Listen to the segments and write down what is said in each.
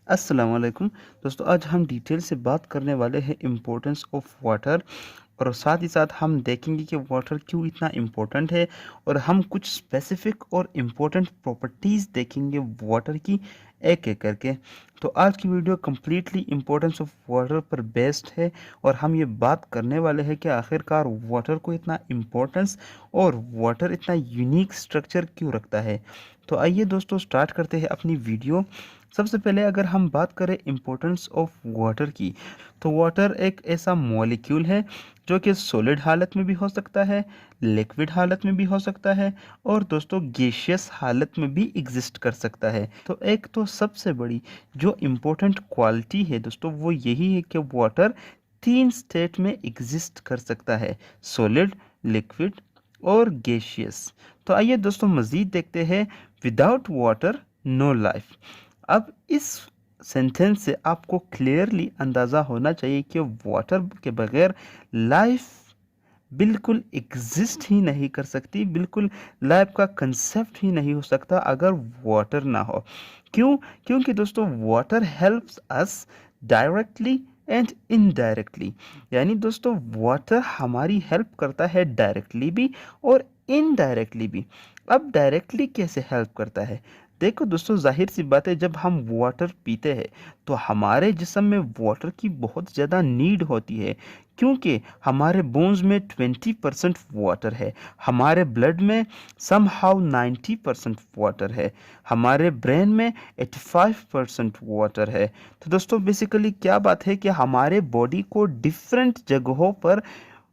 अस्सलाम वालेकुम दोस्तों, आज हम डिटेल से बात करने वाले हैं इम्पोर्टेंस ऑफ वाटर और साथ ही साथ हम देखेंगे कि वाटर क्यों इतना इम्पोर्टेंट है और हम कुछ स्पेसिफिक और इम्पोर्टेंट प्रॉपर्टीज़ देखेंगे वाटर की एक एक करके। तो आज की video completely importance of water पर बेस्ड है और हम ये बात करने वाले हैं कि आखिरकार वाटर को इतना इम्पोर्टेंस और वाटर इतना यूनिक स्ट्रक्चर क्यों रखता है। तो आइए दोस्तों स्टार्ट करते हैं अपनी वीडियो। सबसे पहले अगर हम बात करें इम्पोर्टेंस ऑफ वाटर की, तो वाटर एक ऐसा मॉलिक्यूल है जो कि सॉलिड हालत में भी हो सकता है, लिक्विड हालत में भी हो सकता है और दोस्तों गैसियस हालत में भी एग्जिस्ट कर सकता है। तो एक तो सबसे बड़ी जो इम्पोर्टेंट क्वालिटी है दोस्तों वो यही है कि वाटर तीन स्टेट में एग्जिस्ट कर सकता है, सॉलिड, लिक्विड और गैसियस। तो आइए दोस्तों मज़ीद देखते हैं। Without water no life. अब इस सेंटेंस से आपको क्लियरली अंदाज़ा होना चाहिए कि वाटर के बगैर लाइफ बिल्कुल एग्जिस्ट ही नहीं कर सकती, बिल्कुल लाइफ का कंसेप्ट ही नहीं हो सकता अगर वाटर ना हो। क्यों? क्योंकि दोस्तों water helps us directly and indirectly. यानी दोस्तों वाटर हमारी हेल्प करता है डायरेक्टली भी और इनडायरेक्टली भी। अब डायरेक्टली कैसे हेल्प करता है? देखो दोस्तों, जाहिर सी बात है, जब हम वाटर पीते हैं तो हमारे जिस्म में वाटर की बहुत ज़्यादा नीड होती है, क्योंकि हमारे बोन्स में 20% वाटर है, हमारे ब्लड में सम हाउ 90% वाटर है, हमारे ब्रेन में 85% वाटर है। तो दोस्तों बेसिकली क्या बात है कि हमारे बॉडी को डिफरेंट जगहों पर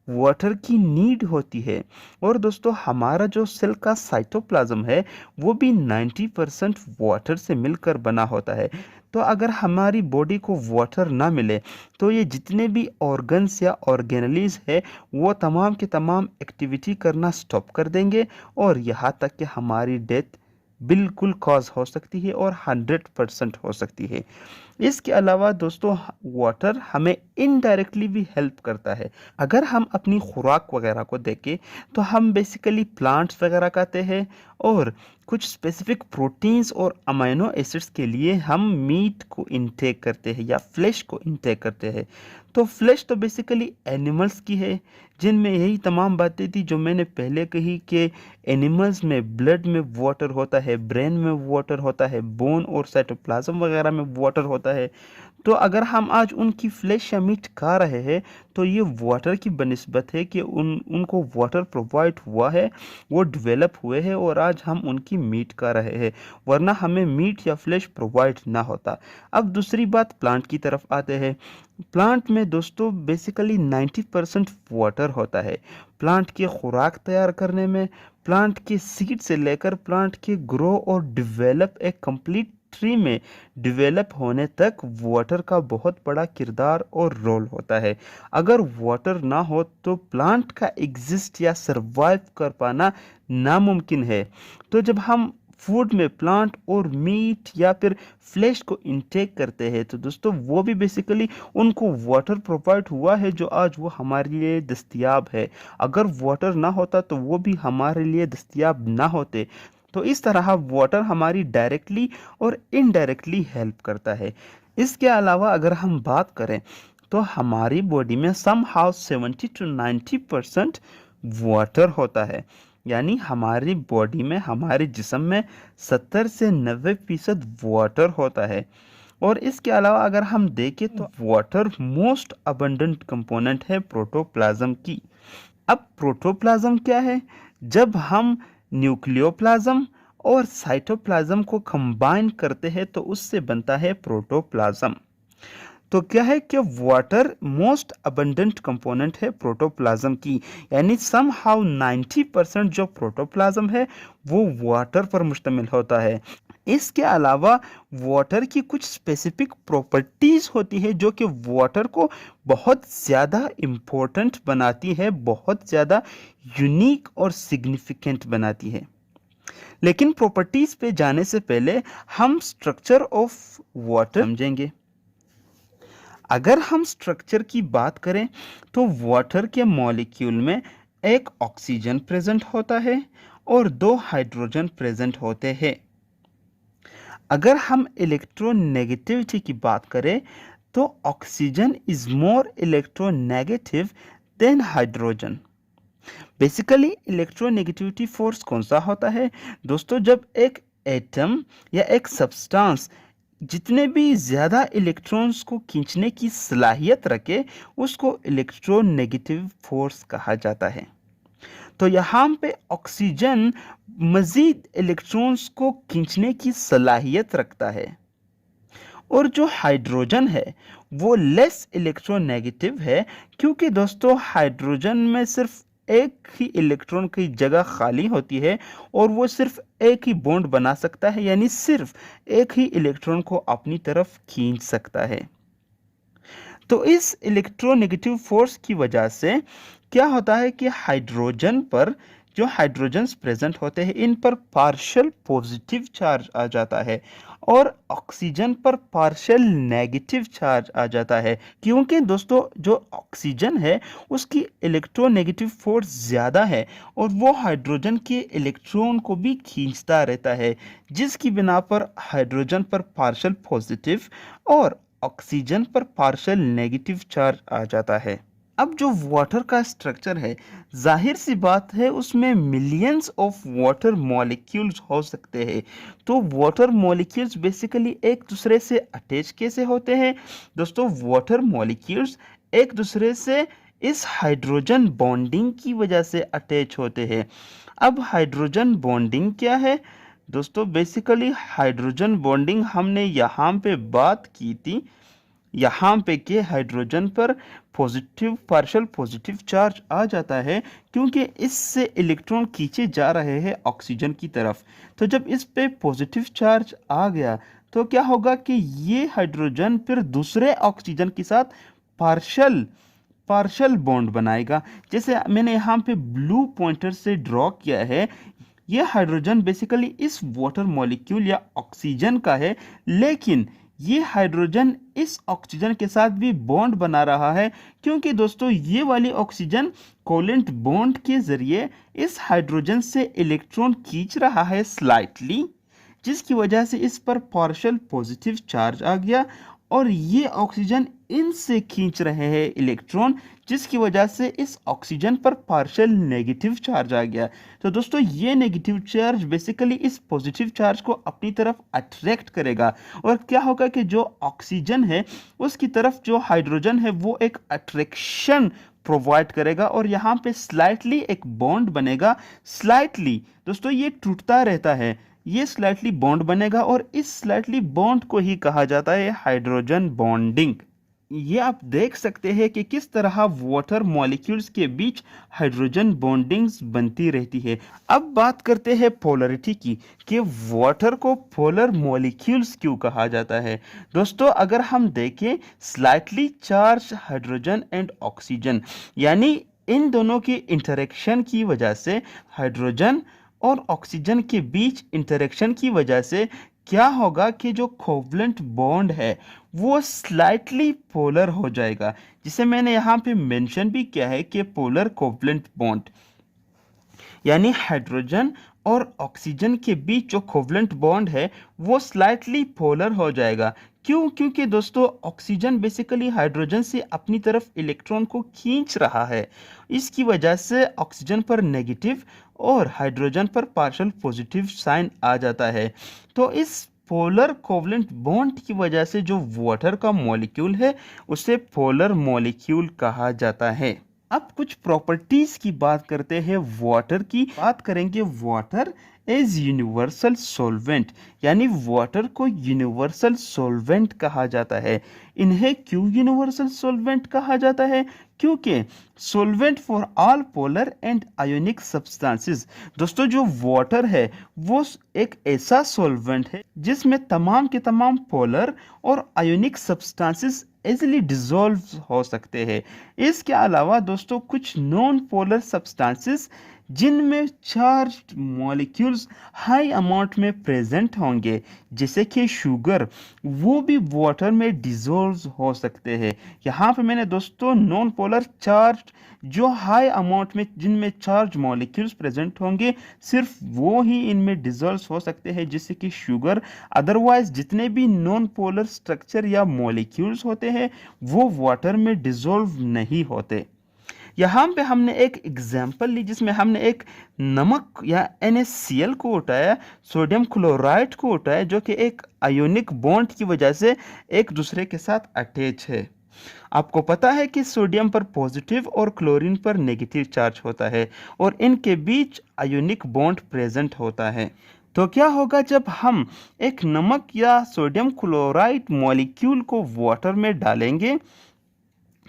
वाटर की नीड होती है। और दोस्तों हमारा जो सेल का साइटोप्लाज्म है वो भी 90% वाटर से मिलकर बना होता है। तो अगर हमारी बॉडी को वाटर ना मिले तो ये जितने भी ऑर्गन्स या ऑर्गेनलीज है वो तमाम के तमाम एक्टिविटी करना स्टॉप कर देंगे और यहाँ तक कि हमारी डेथ बिल्कुल कॉज हो सकती है और 100% हो सकती है। इसके अलावा दोस्तों वाटर हमें इनडायरेक्टली भी हेल्प करता है। अगर हम अपनी खुराक वगैरह को देखें तो हम बेसिकली प्लांट्स वगैरह खाते हैं और कुछ स्पेसिफिक प्रोटीन्स और अमीनो एसिड्स के लिए हम मीट को इनटेक करते हैं या फ्लेश को इनटेक करते हैं। तो फ्लेश तो बेसिकली एनिमल्स की है, जिनमें यही तमाम बातें थी जो मैंने पहले कही कि एनिमल्स में ब्लड में वाटर होता है, ब्रेन में वाटर होता है, बोन और साइटोप्लाज्म वगैरह में वाटर होता है। तो अगर हम आज उनकी फ्लेश या मीट खा रहे हैं तो ये वाटर की बनिस्बत है कि उनको वाटर प्रोवाइड हुआ है, वो डेवलप हुए हैं और आज हम उनकी मीट खा रहे हैं, वरना हमें मीट या फ्लेश प्रोवाइड ना होता। अब दूसरी बात प्लांट की तरफ आते हैं। प्लांट में दोस्तों बेसिकली 90% वाटर होता है। प्लांट की खुराक तैयार करने में, प्लांट के सीड से लेकर प्लांट के ग्रो और डिवेलप एक कंप्लीट ट्री में डिवेलप होने तक वाटर का बहुत बड़ा किरदार और रोल होता है। अगर वाटर ना हो तो प्लांट का एग्जिस्ट या सरवाइव कर पाना नामुमकिन है। तो जब हम फूड में प्लांट और मीट या फिर फ्लेश को इंटेक करते हैं तो दोस्तों वो भी बेसिकली उनको वाटर प्रोवाइड हुआ है जो आज वो हमारे लिए दस्तयाब है। अगर वाटर ना होता तो वो भी हमारे लिए दस्तयाब ना होते। तो इस तरह वाटर हमारी डायरेक्टली और इनडायरेक्टली हेल्प करता है। इसके अलावा अगर हम बात करें तो हमारी बॉडी में सम हाउ 70 to 90% वाटर होता है। यानी हमारी बॉडी में, हमारे जिस्म में 70 से 90% वाटर होता है। और इसके अलावा अगर हम देखें तो वाटर मोस्ट अबंडेंट कंपोनेंट है प्रोटोप्लाज्म की। अब प्रोटोप्लाज्म क्या है? जब हम न्यूक्लियोप्लाज्म और साइटोप्लाज्म को कंबाइन करते हैं तो उससे बनता है प्रोटोप्लाज्म। तो क्या है कि वाटर मोस्ट अबंडेंट कंपोनेंट है प्रोटोप्लाज्म की। यानी सम हाउ 90% जो प्रोटोप्लाज्म है वो वाटर पर मुश्तमिल होता है। इसके अलावा वाटर की कुछ स्पेसिफिक प्रॉपर्टीज होती है जो कि वाटर को बहुत ज़्यादा इम्पोर्टेंट बनाती है, बहुत ज़्यादा यूनिक और सिग्निफिकेंट बनाती है। लेकिन प्रॉपर्टीज पे जाने से पहले हम स्ट्रक्चर ऑफ वाटर समझेंगे। अगर हम स्ट्रक्चर की बात करें तो वाटर के मॉलिक्यूल में एक ऑक्सीजन प्रेजेंट होता है और दो हाइड्रोजन प्रेजेंट होते हैं। अगर हम इलेक्ट्रोनेगेटिविटी की बात करें तो oxygen is more electronegative than hydrogen. Basically electronegativity force कौन सा होता है दोस्तों? जब एक एटम या एक सब्सटेंस जितने भी ज़्यादा इलेक्ट्रॉन्स को खींचने की सलाहियत रखे उसको इलेक्ट्रोनेगेटिव फोर्स कहा जाता है। तो यहाँ पे ऑक्सीजन मज़ीद इलेक्ट्रॉन्स को खींचने की सलाहियत रखता है, और जो हाइड्रोजन है वो लेस इलेक्ट्रोनेगेटिव है, क्योंकि दोस्तों हाइड्रोजन में सिर्फ एक ही इलेक्ट्रॉन की जगह खाली होती है और वो सिर्फ एक ही बॉन्ड बना सकता है, यानी सिर्फ एक ही इलेक्ट्रॉन को अपनी तरफ खींच सकता है। तो इस इलेक्ट्रोनेगेटिव फोर्स की वजह से क्या होता है कि हाइड्रोजन पर जो हाइड्रोजन्स प्रेजेंट होते हैं इन पर पार्शियल पॉजिटिव चार्ज आ जाता है और ऑक्सीजन पर पार्शियल नेगेटिव चार्ज आ जाता है, क्योंकि दोस्तों जो ऑक्सीजन है उसकी इलेक्ट्रोनेगेटिव फोर्स ज़्यादा है और वो हाइड्रोजन के इलेक्ट्रॉन को भी खींचता रहता है, जिसकी बिना पर हाइड्रोजन पर पार्शियल पॉजिटिव और ऑक्सीजन पर पार्शियल नेगेटिव चार्ज आ जाता है। अब जो वाटर का स्ट्रक्चर है जाहिर सी बात है उसमें मिलियंस ऑफ वाटर मॉलिक्यूल्स हो सकते हैं। तो वाटर मॉलिक्यूल्स बेसिकली एक दूसरे से अटैच कैसे होते हैं दोस्तों? वाटर मॉलिक्यूल्स एक दूसरे से इस हाइड्रोजन बॉन्डिंग की वजह से अटैच होते हैं। अब हाइड्रोजन बॉन्डिंग क्या है दोस्तों? बेसिकली हाइड्रोजन बॉन्डिंग हमने यहाँ पे बात की थी, यहाँ पे के हाइड्रोजन पर पॉजिटिव पार्शियल पॉजिटिव चार्ज आ जाता है क्योंकि इससे इलेक्ट्रॉन खींचे जा रहे हैं ऑक्सीजन की तरफ। तो जब इस पे पॉजिटिव चार्ज आ गया तो क्या होगा कि ये हाइड्रोजन फिर दूसरे ऑक्सीजन के साथ पार्शियल पार्शियल बॉन्ड बनाएगा। जैसे मैंने यहाँ पे ब्लू पॉइंटर से ड्रॉ किया है, ये हाइड्रोजन बेसिकली इस वाटर मॉलिक्यूल या ऑक्सीजन का है, लेकिन ये हाइड्रोजन इस ऑक्सीजन के साथ भी बॉन्ड बना रहा है, क्योंकि दोस्तों ये वाली ऑक्सीजन कोवेलेंट बॉन्ड के जरिए इस हाइड्रोजन से इलेक्ट्रॉन खींच रहा है स्लाइटली, जिसकी वजह से इस पर पार्शियल पॉजिटिव चार्ज आ गया और ये ऑक्सीजन इनसे खींच रहे हैं इलेक्ट्रॉन, जिसकी वजह से इस ऑक्सीजन पर पार्शियल नेगेटिव चार्ज आ गया। तो दोस्तों ये नेगेटिव चार्ज बेसिकली इस पॉजिटिव चार्ज को अपनी तरफ अट्रैक्ट करेगा और क्या होगा कि जो ऑक्सीजन है उसकी तरफ जो हाइड्रोजन है वो एक अट्रैक्शन प्रोवाइड करेगा और यहाँ पे स्लाइटली एक बॉन्ड बनेगा। स्लाइटली दोस्तों ये टूटता रहता है, ये स्लाइटली बॉन्ड बनेगा और इस स्लाइटली बॉन्ड को ही कहा जाता है हाइड्रोजन बॉन्डिंग। ये आप देख सकते हैं कि किस तरह वाटर मॉलिक्यूल्स के बीच हाइड्रोजन बॉन्डिंग्स बनती रहती है। अब बात करते हैं पोलरिटी की कि वाटर को पोलर मॉलिक्यूल्स क्यों कहा जाता है। दोस्तों अगर हम देखें slightly charge hydrogen and oxygen, यानी इन दोनों की इंटरेक्शन की वजह से हाइड्रोजन और ऑक्सीजन के बीच इंटरेक्शन की वजह से क्या होगा कि जो कोवेलेंट बॉन्ड है वो स्लाइटली पोलर हो जाएगा, जिसे मैंने यहाँ पे मेंशन भी किया है कि पोलर कोवेलेंट बॉन्ड, यानी हाइड्रोजन और ऑक्सीजन के बीच जो कोवेलेंट बॉन्ड है वो स्लाइटली पोलर हो जाएगा। क्यों? क्योंकि दोस्तों ऑक्सीजन बेसिकली हाइड्रोजन से अपनी तरफ इलेक्ट्रॉन को खींच रहा है, इसकी वजह से ऑक्सीजन पर नेगेटिव और हाइड्रोजन पर पार्शियल पॉजिटिव साइन आ जाता है। तो इस पोलर कोवेलेंट बॉन्ड की वजह से जो वाटर का मॉलिक्यूल है उसे पोलर मॉलिक्यूल कहा जाता है। अब कुछ प्रॉपर्टीज की बात करते हैं, वाटर की बात करेंगे। वाटर एज यूनिवर्सल सॉल्वेंट, यानी वाटर को यूनिवर्सल सॉल्वेंट कहा जाता है। इन्हें क्यों यूनिवर्सल सॉल्वेंट कहा जाता है? क्योंकि solvent for all polar and ionic substances. दोस्तों जो वाटर है वो एक ऐसा सॉल्वेंट है जिसमें तमाम के तमाम पोलर और आयोनिक सब्सटेंसेस इजीली डिसॉल्व हो सकते हैं। इसके अलावा दोस्तों कुछ नॉन पोलर सब्सटेंसेस जिनमें चार्ज मॉलिक्यूल्स हाई अमाउंट में प्रेजेंट होंगे, जैसे कि शुगर, वो भी वाटर में डिजोल्व हो सकते हैं। यहाँ पे मैंने दोस्तों नॉन पोलर चार्ज जो हाई अमाउंट में जिनमें चार्ज मॉलिक्यूल्स प्रेजेंट होंगे, सिर्फ वो ही इनमें डिजोल्व हो सकते हैं, जैसे कि शुगर। अदरवाइज जितने भी नॉन पोलर स्ट्रक्चर या मॉलिक्यूल्स होते हैं वो वाटर में डिजोल्व नहीं होते। यहाँ पे हमने एक एग्जाम्पल ली जिसमें हमने एक नमक या NaCl को उठाया, सोडियम क्लोराइड को उठाया, जो कि एक आयोनिक बॉन्ड की वजह से एक दूसरे के साथ अटैच है। आपको पता है कि सोडियम पर पॉजिटिव और क्लोरीन पर नेगेटिव चार्ज होता है और इनके बीच आयोनिक बॉन्ड प्रेजेंट होता है। तो क्या होगा जब हम एक नमक या सोडियम क्लोराइड मॉलिक्यूल को वाटर में डालेंगे,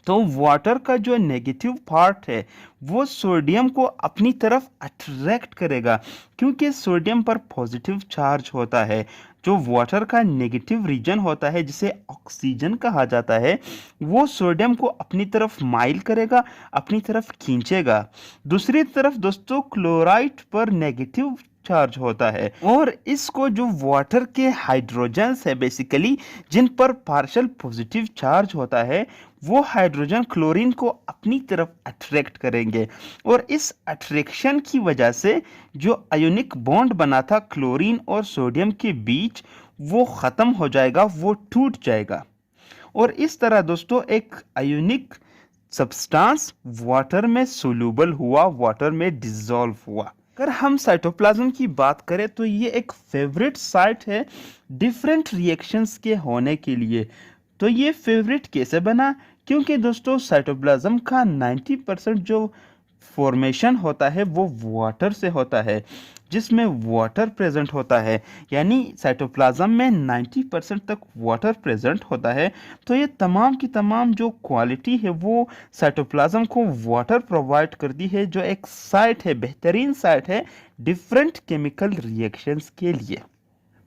तो वाटर का जो नेगेटिव पार्ट है वो सोडियम को अपनी तरफ अट्रैक्ट करेगा, क्योंकि सोडियम पर पॉजिटिव चार्ज होता है। जो वाटर का नेगेटिव रीजन होता है जिसे ऑक्सीजन कहा जाता है, वो सोडियम को अपनी तरफ माइल करेगा, अपनी तरफ खींचेगा। दूसरी तरफ दोस्तों क्लोराइड पर नेगेटिव चार्ज होता है और इसको जो वाटर के हाइड्रोजन्स है बेसिकली, जिन पर पार्शियल पॉजिटिव चार्ज होता है, वो हाइड्रोजन क्लोरीन को अपनी तरफ अट्रैक्ट करेंगे और इस अट्रैक्शन की वजह से जो आयोनिक बॉन्ड बना था क्लोरीन और सोडियम के बीच, वो ख़त्म हो जाएगा, वो टूट जाएगा। और इस तरह दोस्तों एक आयोनिक सब्सटेंस वाटर में सोल्यूबल हुआ, वाटर में डिसॉल्व हुआ। अगर हम साइटोप्लाज्म की बात करें तो ये एक फेवरेट साइट है डिफरेंट रिएक्शंस के होने के लिए। तो ये फेवरेट कैसे बना? क्योंकि दोस्तों साइटोप्लाज्म का 90% जो फॉर्मेशन होता है वो वाटर से होता है, जिसमें वाटर प्रेजेंट होता है, यानी साइटोप्लाज्म में 90% तक वाटर प्रेजेंट होता है। तो ये तमाम की तमाम जो क्वालिटी है वो साइटोप्लाज्म को वाटर प्रोवाइड करती है, जो एक साइट है, बेहतरीन साइट है डिफरेंट केमिकल रिएक्शंस के लिए।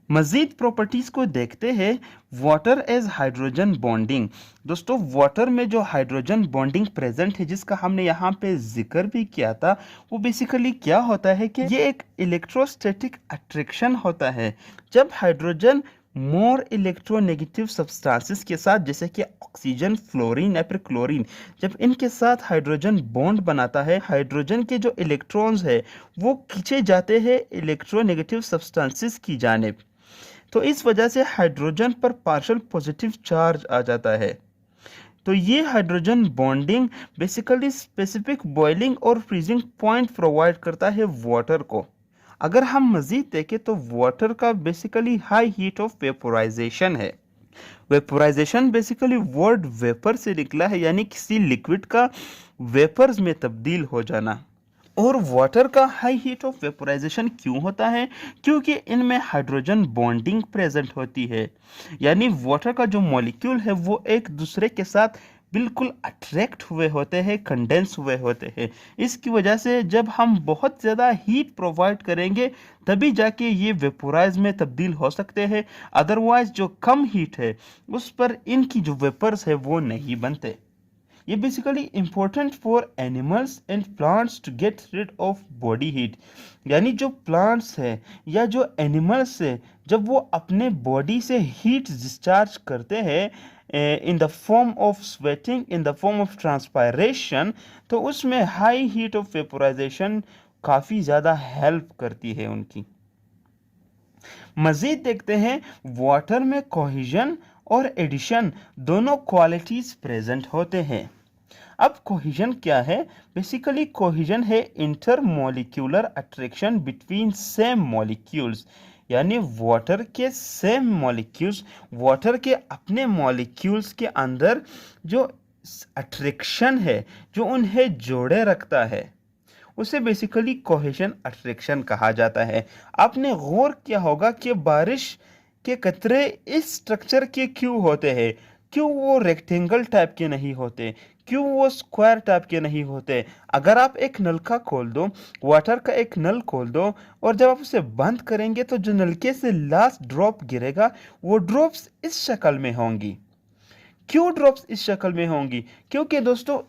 मजीद प्रॉपर्टीज को देखते हैं। Water as hydrogen bonding. दोस्तों वाटर में जो हाइड्रोजन बॉन्डिंग प्रेजेंट है, जिसका हमने यहाँ पे जिक्र भी किया था, वो बेसिकली क्या होता है कि ये एक इलेक्ट्रोस्टैटिक अट्रैक्शन होता है। जब हाइड्रोजन मोर इलेक्ट्रोनेगेटिव सब्सटेंसेस के साथ, जैसे कि ऑक्सीजन, फ्लोरीन या फिर क्लोरीन, जब इनके साथ हाइड्रोजन बॉन्ड बनाता है, हाइड्रोजन के जो इलेक्ट्रॉन्स है वो खींचे जाते हैं इलेक्ट्रोनेगेटिव सब्सटेंसेस की जानिब। तो इस वजह से हाइड्रोजन पर पार्शियल पॉजिटिव चार्ज आ जाता है। तो ये hydrogen bonding basically specific boiling और फ्रीजिंग पॉइंट प्रोवाइड करता है वाटर को। अगर हम मजीद देखें तो वाटर का basically high heat of vaporisation है। वेपोराइजेशन बेसिकली वर्ड वेपर से निकला है, यानी किसी लिक्विड का वेपर्स में तब्दील हो जाना। और वाटर का हाई हीट ऑफ वेपोराइजेशन क्यों होता है? क्योंकि इनमें हाइड्रोजन बॉन्डिंग प्रेजेंट होती है, यानी वाटर का जो मॉलिक्यूल है वो एक दूसरे के साथ बिल्कुल अट्रैक्ट हुए होते हैं, कंडेंस हुए होते हैं। इसकी वजह से जब हम बहुत ज़्यादा हीट प्रोवाइड करेंगे तभी जाके ये वेपोराइज में तब्दील हो सकते हैं, अदरवाइज जो कम हीट है उस पर इनकी जो वेपर्स है वो नहीं बनते। ये basically important for animals and plants to get rid of body heat, यानी जो प्लांट्स है या जो एनिमल्स है, जब वो अपने बॉडी से हीट डिस्चार्ज करते हैं in the form of sweating, in the form of transpiration, तो उसमें हाई हीट ऑफ वेपोराइजेशन काफ़ी ज़्यादा हेल्प करती है उनकी। मज़ीद देखते हैं, वाटर में कोहिजन और एडिशन दोनों क्वालिटीज प्रेजेंट होते हैं। अब कोहिजन क्या है? बेसिकली कोहिजन है intermolecular attraction between same molecules, यानी वाटर के सेम मॉलिक्यूल्स, वाटर के अपने मॉलिक्यूल्स के अंदर जो अट्रैक्शन है, जो उन्हें जोड़े रखता है, उसे बेसिकली कोहेशन अट्रैक्शन कहा जाता है। आपने गौर किया होगा कि बारिश के कतरे इस स्ट्रक्चर के क्यों होते हैं? क्यों वो रेक्टेंगल टाइप के नहीं होते? क्यों वो स्क्वायर टाइप के नहीं होते? अगर आप एक नलका खोल दो, वाटर का एक नल खोल दो, और जब आप उसे बंद करेंगे तो जो नलके से लास्ट ड्रॉप गिरेगा वो ड्रॉप्स इस शक्ल में होंगी। क्यों ड्रॉप्स इस शक्ल में होंगी? क्योंकि दोस्तों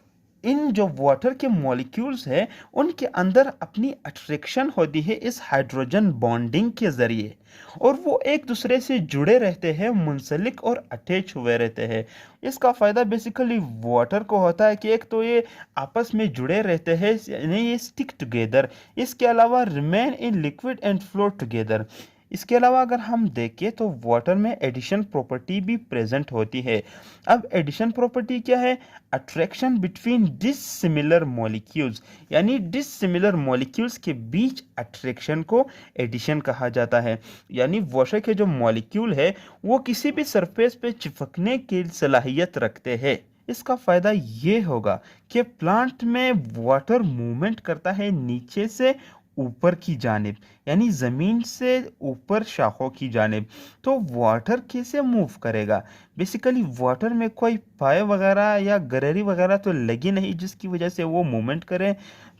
इन जो वाटर के मॉलिक्यूल्स है उनके अंदर अपनी अट्रैक्शन होती है इस हाइड्रोजन बॉन्डिंग के ज़रिए, और वो एक दूसरे से जुड़े रहते हैं, मुंसलिक और अटैच हुए रहते हैं। इसका फ़ायदा बेसिकली वाटर को होता है कि एक तो ये आपस में जुड़े रहते हैं, यानी ये स्टिक टुगेदर। इसके अलावा remain in liquid and float together. इसके अलावा अगर हम देखें तो वाटर में एडिशन प्रॉपर्टी भी प्रेजेंट होती है। अब एडिशन प्रॉपर्टी क्या है? अट्रैक्शन बिटवीन डिसिमिलर मॉलिक्यूल्स, यानी डिसिमिलर मॉलिक्यूल्स के बीच अट्रैक्शन को एडिशन कहा जाता है। यानी वाटर के जो मॉलिक्यूल है वो किसी भी सरफेस पे चिपकने की सलाहियत रखते हैं। इसका फ़ायदा ये होगा कि प्लांट में वाटर मूवमेंट करता है नीचे से ऊपर की जानिब, यानी ज़मीन से ऊपर शाखों की जानिब। तो वाटर कैसे मूव करेगा? बेसिकली वाटर में कोई पाइप वगैरह या गरेरी वगैरह तो लगी नहीं जिसकी वजह से वो मूवमेंट करे।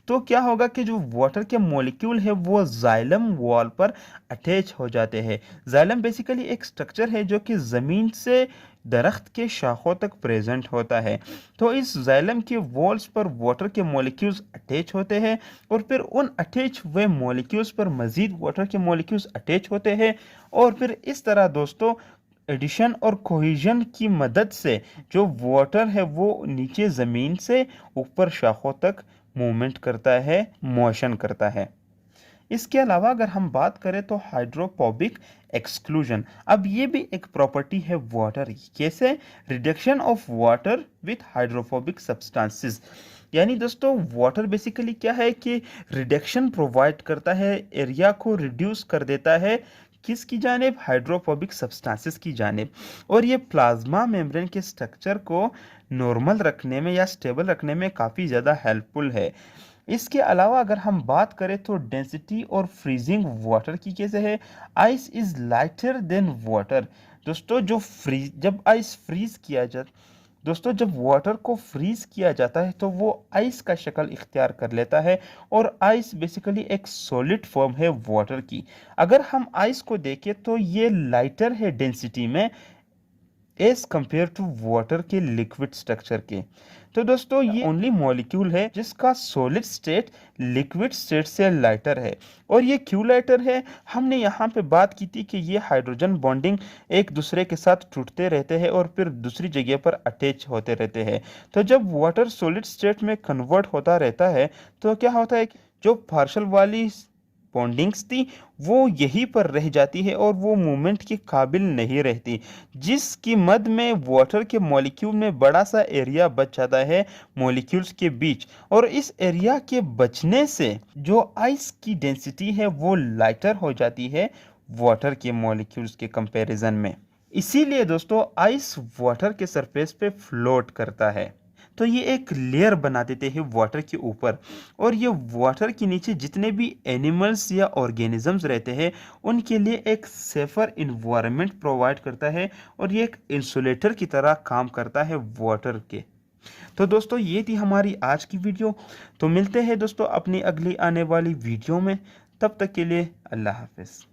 तो क्या होगा कि जो वाटर के मॉलिक्यूल है वो जाइलम वॉल पर अटैच हो जाते हैं। जाइलम बेसिकली एक स्ट्रक्चर है जो कि ज़मीन से दरख्त के शाखों तक प्रेजेंट होता है। तो इस जाइलम के वॉल्स पर वाटर के मॉलिक्यूल्स अटैच होते हैं, और फिर उन अटैच हुए मॉलिक्यूल्स पर मज़ीद वाटर के मॉलिक्यूल्स अटैच होते हैं, और फिर इस तरह दोस्तों एडिशन और कोहिजन की मदद से जो वाटर है वो नीचे ज़मीन से ऊपर शाखों तक मूवमेंट करता है, मोशन करता है। इसके अलावा अगर हम बात करें तो हाइड्रोफोबिक एक्सक्लूजन, अब ये भी एक प्रॉपर्टी है वाटर की। कैसे? Reduction of water with hydrophobic substances. यानी दोस्तों वाटर बेसिकली क्या है कि रिडक्शन प्रोवाइड करता है, एरिया को रिड्यूस कर देता है, किसकी जानिब? हाइड्रोफोबिक सब्सटेंसेस की जानिब। और ये प्लाज्मा मेम्ब्रेन के स्ट्रक्चर को नॉर्मल रखने में या स्टेबल रखने में काफ़ी ज़्यादा हेल्पफुल है। इसके अलावा अगर हम बात करें तो डेंसिटी और फ्रीजिंग वाटर की कैसे है? Ice is lighter than water. दोस्तों जब आइस फ्रीज किया जाता दोस्तों जब वाटर को फ्रीज किया जाता है तो वो आइस का शक्ल इख्तियार कर लेता है, और आइस बेसिकली एक सॉलिड फॉर्म है वाटर की। अगर हम आइस को देखें तो ये लाइटर है डेंसिटी में एज कंपेयर टू वाटर के लिक्विड स्ट्रक्चर के। तो दोस्तों ये ओनली मॉलिक्यूल है जिसका सॉलिड स्टेट लिक्विड स्टेट से लाइटर है। और ये क्यों लाइटर है? हमने यहाँ पे बात की थी कि ये हाइड्रोजन बॉन्डिंग एक दूसरे के साथ टूटते रहते हैं और फिर दूसरी जगह पर अटैच होते रहते हैं। तो जब वाटर सॉलिड स्टेट में कन्वर्ट होता रहता है तो क्या होता है कि जो पार्शल वाली बॉन्डिंग्स थी वो यहीं पर रह जाती है और वो मूवमेंट के काबिल नहीं रहती, जिसकी मद में वाटर के मॉलिक्यूल में बड़ा सा एरिया बच जाता है मॉलिक्यूल्स के बीच। और इस एरिया के बचने से जो आइस की डेंसिटी है वो लाइटर हो जाती है वाटर के मॉलिक्यूल्स के कंपैरिजन में। इसीलिए दोस्तों आइस वाटर के सरफेस पे फ्लोट करता है। तो ये एक लेयर बना देते हैं वाटर के ऊपर, और ये वाटर के नीचे जितने भी एनिमल्स या ऑर्गेनिजम्स रहते हैं उनके लिए एक सेफर इन्वायरमेंट प्रोवाइड करता है, और ये एक इंसुलेटर की तरह काम करता है वाटर के। तो दोस्तों ये थी हमारी आज की वीडियो। तो मिलते हैं दोस्तों अपनी अगली आने वाली वीडियो में, तब तक के लिए अल्लाह हाफिज़।